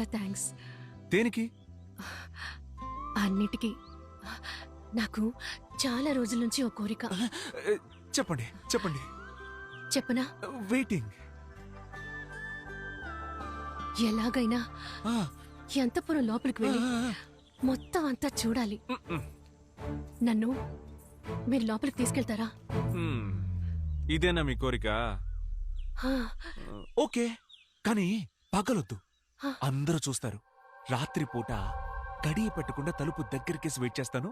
చాలా థ్యాంక్స్. దేనికి? అన్నిటికీ. నాకు చాలా రోజుల నుంచి ఓ కోరిక. చెప్పండి చెప్పండి. చెప్పనా? వెయిటింగ్. ఎలాగైనా అంతఃపురం లోపలికి వెళ్ళి మొత్తం అంతా చూడాలి. నన్ను మీరు లోపలికి తీసుకెళ్తారా? ఇదేనా మీ కోరిక? ఓకే, కానీ పగలొద్దు, అందరూ చూస్తారు. రాత్రిపూట గడియ పెట్టకుండా తలుపు దగ్గరికేసి వెయిట్ చేస్తాను,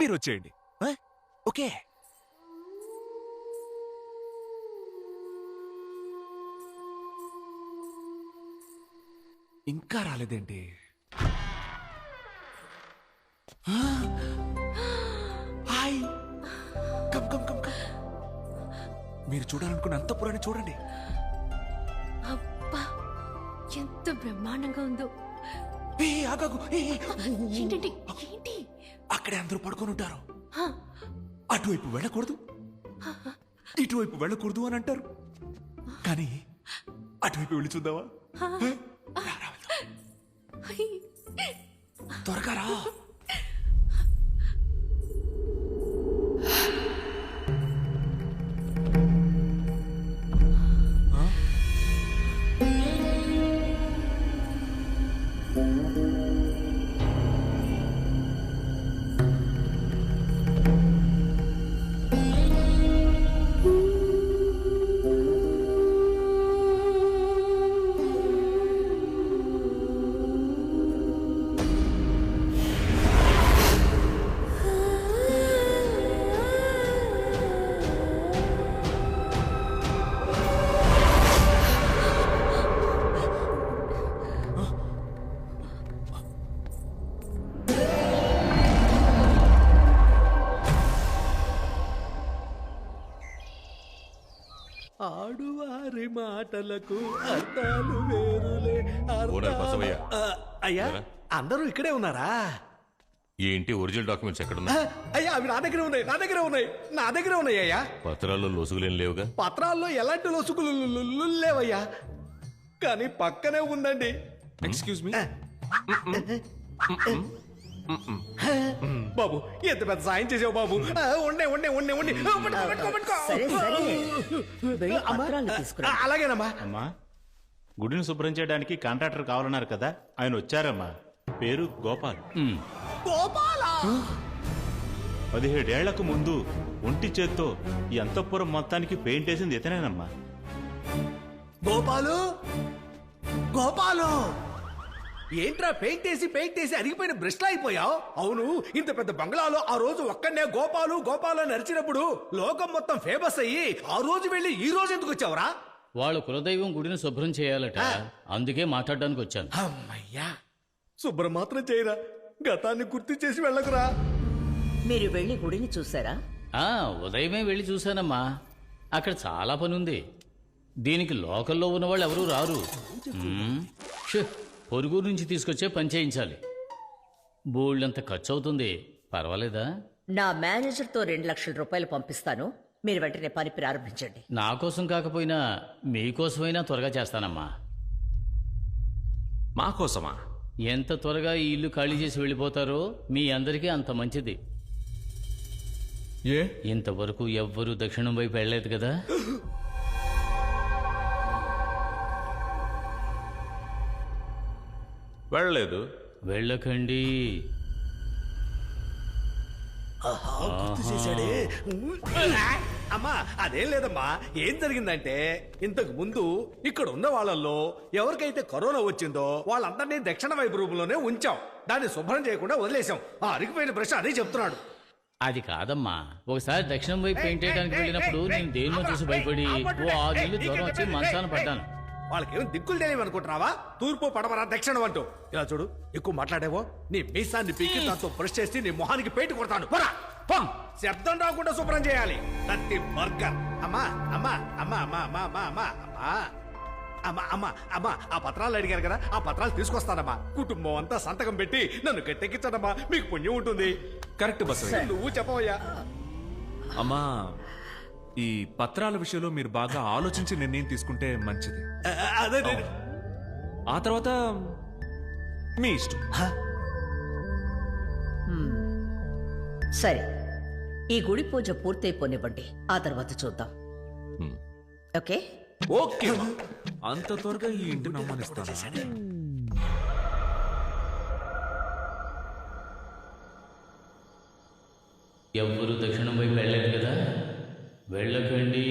మీరు వచ్చేయండి. ఓకే? ఇంకా రాలేదేంటి? Hi, come come come come. మీరు చూడాలనుకున్న అంతఃపురాన్ని చూడండి. అబ్బా, ఎంత బ్రహ్మాండంగా ఉందో. ఏంటి? అక్కడే అందరూ పడుకొని ఉంటారు. అటువైపు వెళ్ళకూడదు, ఇటువైపు వెళ్ళకూడదు అని అంటారు. కానీ అటువైపు వెళ్ళి చూద్దామా? త్వరగా రా. ఆడువారి మాటలకు అర్థాలు వేరులే. అయ్యా, అందరూ ఇక్కడే ఉన్నారా? ఏంటి ఒరిజినల్ డాక్యుమెంట్స్ ఎక్కడున్నా? అయ్యా, అవి నా దగ్గర ఉన్నాయి అయ్యా. పత్రాల్లో లొసుగులేం లేవుగా? పత్రాల్లో ఎలాంటి లొసుగులు లేవయ్యా, కానీ పక్కనే ఉందండి. Excuse me. బాబు, ఎంత పెద్ద సాయం చేసావు బాబు. అలాగేనమ్మా. అమ్మా, గుడిని శుభ్రం చేయడానికి కాంట్రాక్టర్ కావాలన్నారు కదా, ఆయన వచ్చారమ్మా. పేరు గోపాల్. గోపాలా? 17 ఏళ్లకు ముందు ఒంటి చేత్తో ఈ అంతఃపురం మొత్తానికి పెయింట్ వేసింది ఇతనేనమ్మా. గోపాలు ఏంట్రా పెయింట్ వేసి అరిగిపోయిన బ్రష్లా అయిపోయావు? అవును, ఇంత పెద్ద బంగ్లాలో ఆ రోజు ఒక్కనే గోపాలు అని అరిచినప్పుడు లోకం మొత్తం ఫేమస్ అయ్యి ఆ రోజు వెళ్ళి ఈ రోజు ఎందుకు వచ్చావురా? వాళ్ళ కులదైవం గుడిని శుభ్రం చేయాలట, అందుకే మాట్లాడడానికి వచ్చాను. అమ్మయ్యా, శుభ్రం మాత్రం చేయరా, గతాన్ని గుర్తు చేసి వెళ్ళకురా. మీరు వెళ్ళి గుడిని చూసారా? ఉదయమే వెళ్ళి చూశానమ్మా. అక్కడ చాలా పని ఉంది. దీనికి లోకల్లో ఉన్న వాళ్ళు ఎవరూ రారు. పొరుగు నుంచి తీసుకొచ్చే పని చేయించాలి. బోల్డంత ఖర్చు అవుతుంది. పర్వాలేదా? నా మేనేజర్తో 2 లక్షల రూపాయలు పంపిస్తాను, మీరు వెంటనే పని ప్రారంభించండి. నా కోసం కాకపోయినా మీకోసమైనా త్వరగా చేస్తానమ్మా. మా కోసమా? ఎంత త్వరగా ఈ ఇల్లు ఖాళీ చేసి వెళ్ళిపోతారో మీ అందరికీ అంత మంచిది. ఇంతవరకు ఎవ్వరూ దక్షిణం వైపు వెళ్ళలేదు కదా. వెళ్ళలేదు. వెళ్ళకండి. అమ్మా, అదేం లేదమ్మా. ఏం జరిగిందంటే, ఇంతకు ముందు ఇక్కడ ఉన్న వాళ్ళల్లో ఎవరికైతే కరోనా వచ్చిందో వాళ్ళందరినీ దక్షిణ వైపు రూపంలోనే ఉంచాం. దాన్ని శుభ్రం చేయకుండా వదిలేశాం. ఆ అరిగిపోయిన బ్రష్ అదే చెప్తున్నాడు. అది కాదమ్మా, ఒకసారి దక్షిణం వైపు పెయింట్ చేయడానికి వెళ్ళినప్పుడు నేను దేన్నో చూసి భయపడి 6 నెలలు జ్వరం వచ్చి మంచాన పడ్డాను. వాళ్ళకేం దిక్కులు తెలియవు అనుకుంటున్నావా? తూర్పు పడమరా దక్షిణం అంటూ. ఇలా చూడు, ఎక్కువ మాట్లాడేవో నీ మీసాన్ని పీకి దాంతో బ్రష్ చేసి నీ మొహానికి పెయింట్ కొడతాను. శబ్దం రాకుండా శుభ్రం చేయాలి. తత్తి బర్గర్. అమ్మా అమ్మా అమ్మా అమ్మా అమ్మా అమ్మా అమ్మా అమ్మా అమ్మా అమ్మా ఆ పత్రాలు అడిగారు కదా, ఆ పత్రాలు తీసుకొస్తానమ్మా. కుటుంబం అంతా సంతకం పెట్టి నన్ను గట్టెక్కించడమ్మా, మీకు పుణ్యం ఉంటుంది. కరెక్ట్ బసవయ్య, నువ్వు చెప్పవయ్యా. అమ్మా, ఈ పత్రాల విషయంలో మీరు బాగా ఆలోచించి నిర్ణయం తీసుకుంటే మంచిది. అదే ఆ తర్వాత మీ ఇష్టం. సరే, ఈ గుడి పూజ పూర్తయిపోనివ్వండి, ఆ తర్వాత చూద్దాం. ఓకే ఓకే అమ్మా. అంత త్వరగా ఈ ఇంటిని అమ్మనిస్తాను. ఎవ్వరు దక్షిణం వైపు వెళ్ళలేదు కదా, వెళ్ళకండి.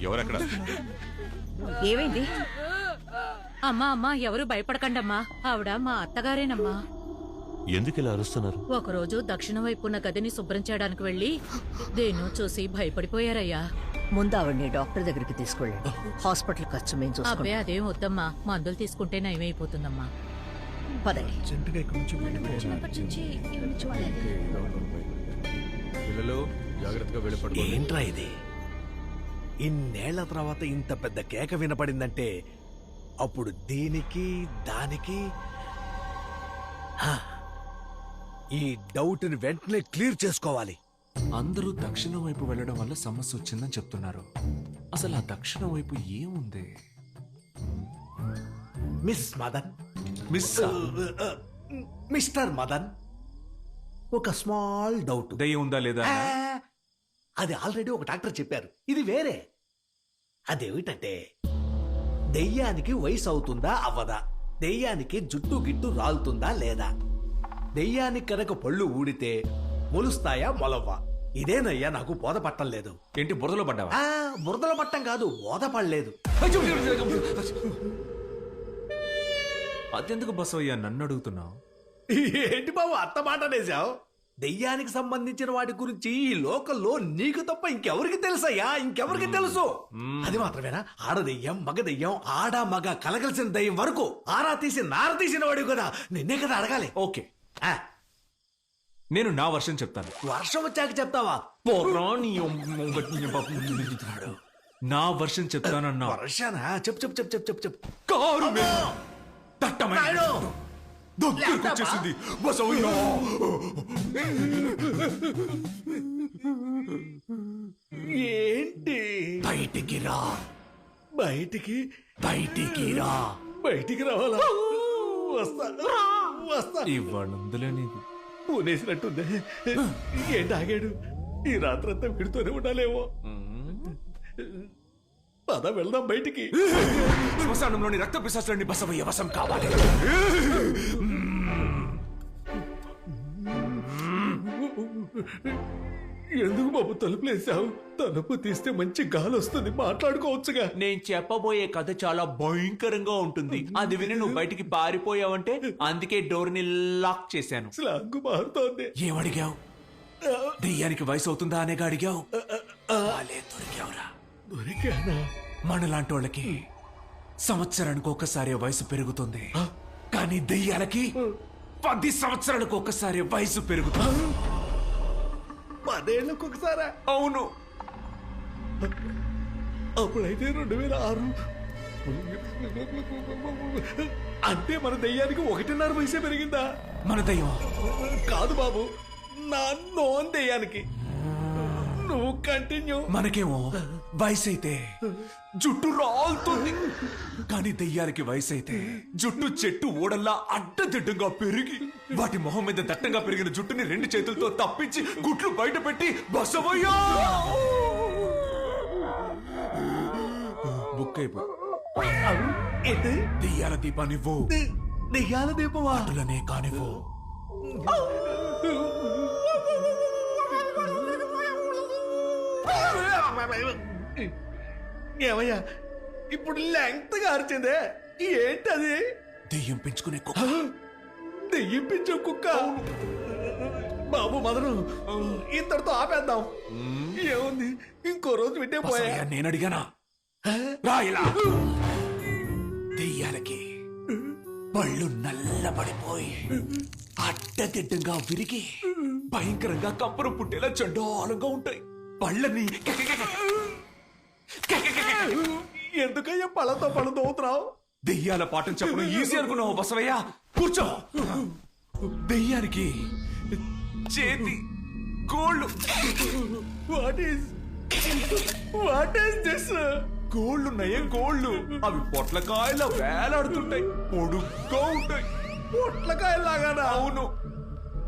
ఎవరక్కడ? ఏమైంది? అమ్మా అమ్మా, ఎవరు భయపడకండమ్మా, ఆవిడ మా అత్తగారేనమ్మా. ఎందుకు ఇలా అరుస్తున్నారు? ఒకరోజు దక్షిణ వైపున్న గదిని శుభ్రం చేయడానికి వెళ్ళి దేన్నో చూసి భయపడిపోయారయ్యా. ముందు ఆవిడ్ని డాక్టర్ దగ్గరికి తీసుకెళ్ళండి. హాస్పిటల్ ఖర్చు మేము అబ్బే చూసుకుంటాం. అదేం వద్దమ్మా, మందులు తీసుకుంటే నయమైపోతుందమ్మా. పదండి. పిల్లలు జాగ్రత్తగా వెళ్ళి ఏంట్రా ఇది? ఇన్నేళ్ల తర్వాత ఇంత పెద్ద కేక వినపడిందంటే అప్పుడు దీనికి దానికి ఈ డౌట్ ని వెంటనే క్లియర్ చేసుకోవాలి. అందరూ దక్షిణం వైపు వెళ్ళడం వల్ల సమస్య వచ్చిందని చెప్తున్నారు. అసలు ఆ దక్షిణం వైపు ఏముంది? మిస్ మదన్, మిస్టర్ మదన్, ఒక స్మాల్ డౌట్. దయ్యం ఉందా లేదా? అది ఆల్రెడీ ఒక డాక్టర్ చెప్పారు. ఇది వేరే. అదేమిటంటే దెయ్యానికి వయసు అవుతుందా అవ్వదా, దెయ్యానికి జుట్టు గిట్టు రాలుతుందా లేదా, దెయ్యానికి కనుక పళ్ళు ఊడితే మొలుస్తాయా మొలవ్వా? ఇదేనయ్యా నాకు బోధపట్టం లేదు. ఏంటి బురదలో పడ్డావా? బురదలో పట్టం కాదు, బోధపడలేదు. అదెందుకు బసవయ్యా నన్ను అడుగుతున్నావు? ఏంటి బాబు అత్త మాట అనేసావు? దెయ్యానికి సంబంధించిన వాటి గురించి ఈ లోకల్లో నీకు తప్ప ఇంకెవరికి తెలుసయ్యా? ఇంకెవరికి తెలుసు? అది మాత్రమేనా? ఆడ దెయ్యం, మగ దెయ్యం, ఆడ మగ కలగలిసిన దెయ్యం వరకు ఆరా తీసి నార తీసిన వాడు కదా, నిన్నే కదా అడగాలి. ఓకే, నేను నా వర్షం చెప్తాను. వర్షం వచ్చాక చెప్తావా? నా వర్షం చెప్తానన్నా. వర్షానా? చెప్పు చెప్పు చెప్పు చెప్పు చెప్పు చెప్పు. కారు దగ్గరకు వచ్చేసింది బసవయ్య. ఏంటి? బయటికి రా. బయటికి బయటికి రా. బయటికి రావాలా? వస్తా వస్తా. ఇవ్వనుందులే నీకు. పూనేసినట్టుంది. ఏంటి ఆగాడు? ఈ రాత్రంతా విడుతూనే ఉండాలేమో. పద వెళ్దాం బయటికి. శ్మశానంలోని రక్త పిశాచాన్ని బసవయ్య వశం కావాలి. ఎందుకు బాబు తలుపులేసావు? తలుపు తీస్తే మంచి గాలి వస్తుంది, మాట్లాడుకోవచ్చుగా. నేను చెప్పబోయే కథ చాలా భయంకరంగా ఉంటుంది. అది విని నువ్వు బయటికి పారిపోయావంటే అందుకే డోర్ ని లాక్ చేశాను. స్లాంగు మారుతోంది. ఏమడిగావు? దెయ్యానికి వయసు అవుతుందా అనేగా అడిగావు. భలే దొరికావురా. దొరికానా? మనలాంటి వాళ్ళకి సంవత్సరానికి ఒకసారి వయసు పెరుగుతుంది, కానీ దెయ్యాలకి 10 సంవత్సరాలకు ఒకసారి వయసు పెరుగుతుంది. 10 ఏళ్ళకు ఒకసారా? అవును. అప్పుడైతే 2006. అంటే మన దెయ్యానికి 1.5 వయసే పెరిగిందా? మన దెయ్యం కాదు బాబు, నా నోన్ దెయ్యానికి. నువ్వు కంటిన్యూ. మనకేమో వయసు అయితే జుట్టు రాలుతుంది, కానీ దెయ్యాలకి వయసు అయితే జుట్టు చెట్టు ఓడల్లా అడ్డదిడ్డంగా పెరిగి వాటి మొహం మీద దట్టంగా పెరిగిన జుట్టుని 2 చేతులతో తప్పించి గుట్లు బయట పెట్టి బసవయ్యా బుక్ అయిపో. ఏంటి? దెయ్యాల దీపానివ్వు. దెయ్యాల దీపమా? అటులనే కానివ్వు. ఏమయ్యా ఇప్పుడు లెంగ్త్ గా అరిచిందే, ఏంటది? దెయ్యం పెంచుకునే కుక్క. దెయ్యం పెంచే కుక్క? బాబు మదను, ఇంతటితో ఆపేద్దాం. ఏముంది, ఇంకో రోజు వింటే పోయా. బసవయ్య, నేను అడిగానా? రా ఇలా. దెయ్యాలకి పళ్ళు నల్లబడిపోయి అడ్డదిడ్డంగా విరిగి భయంకరంగా కప్పరం పుట్టేలా చండాలంగా ఉంటాయి. పళ్ళని ఎందుకయ్యా పళ్ళతో పళ్ళు తోగుతున్నావు? దెయ్యాల పాఠం చెప్పడం ఈజీ అనుకున్నావు బసవయ్య. కూర్చో. దెయ్యానికి చేతి గోళ్ళు. What is this? గోళ్ళున్నాయే గోళ్ళు, అవి పొట్లకాయలా వేలాడుతుంటాయి, పొడుగ్గా ఉంటాయి. పొట్లకాయలాగానా? అవును.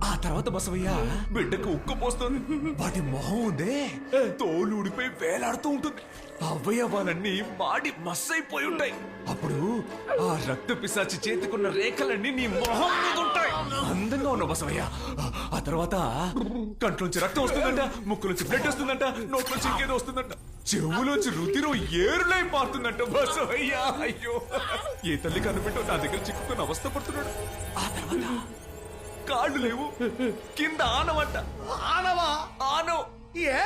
ఆ తర్వాత బసవయ్య బిడ్డకు ఉక్క పోస్తుంది. వాటి మొహం ఉందే తోలు ఊడిపోయి వేలాడుతూ ఉంటుంది. అవయవాలన్నీ మాడి మస్సైపోయి ఉంటాయి. అప్పుడు ఆ రక్త పిశాచి చేతికున్న రేఖలన్నీ నీ మొహం మీద ఉంటాయి. అందంగా ఉన్న బసవయ్య. ఆ తర్వాత కంట్లోంచి రక్తం వస్తుందంట, ముక్కులోంచి బ్లడ్ వస్తుందంట, నోట్లోంచి ఇంకేదో వస్తుందంట, చెవులోంచి రుతిలో ఏరులై పారుతుందంట బసవయ్య. అయ్యో, ఏ తల్లి కనిపెట్టో నా దగ్గర చిక్కుకుని అవస్థ పడుతున్నాడు. ఆ తర్వాత కాళ్ళు లేవు, కింద ఆనవంట. ఆనవా? ఆనో. ఏ?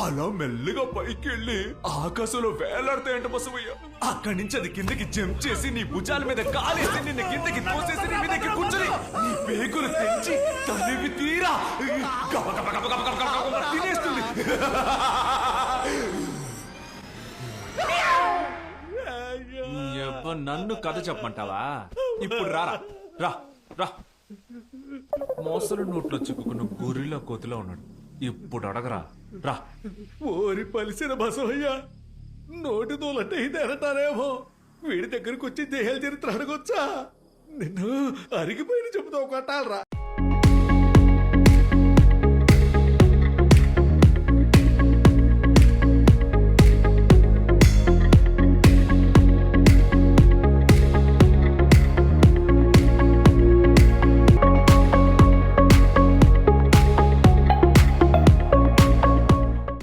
అలా మెల్లగా పైకి వెళ్ళి ఆకాశంలో వేలాడతాయంట బసవయ్య. అక్కడి నుంచి అది కిందకి జంప్ చేసి నీ భుజాల మీద కాలేసి నిన్న కిందకి తోసేసి నీ మీదకి కూర్చొని నీ పేగులు తెంచి తనివి తీరా గబ గబ గబ గబ గబ గబ గబ తినేస్తుంది. నన్ను కథ చెప్పమంటావా? ఇప్పుడు రారా, రా రా. మోసలు నోట్లో చిక్కుకున్న గొర్రెల కోతిలో ఉన్నాడు. ఇప్పుడు అడగరా, రా. ఓరి పలిసిన బసవయ్య, నోటి తోలంటే ఇది అనటారేమో. వీడి దగ్గరకు వచ్చి దేహాల చరిత్ర అడగొచ్చా? నిన్ను అరిగిపోయిన చెబుతావు కొట్టాలరా.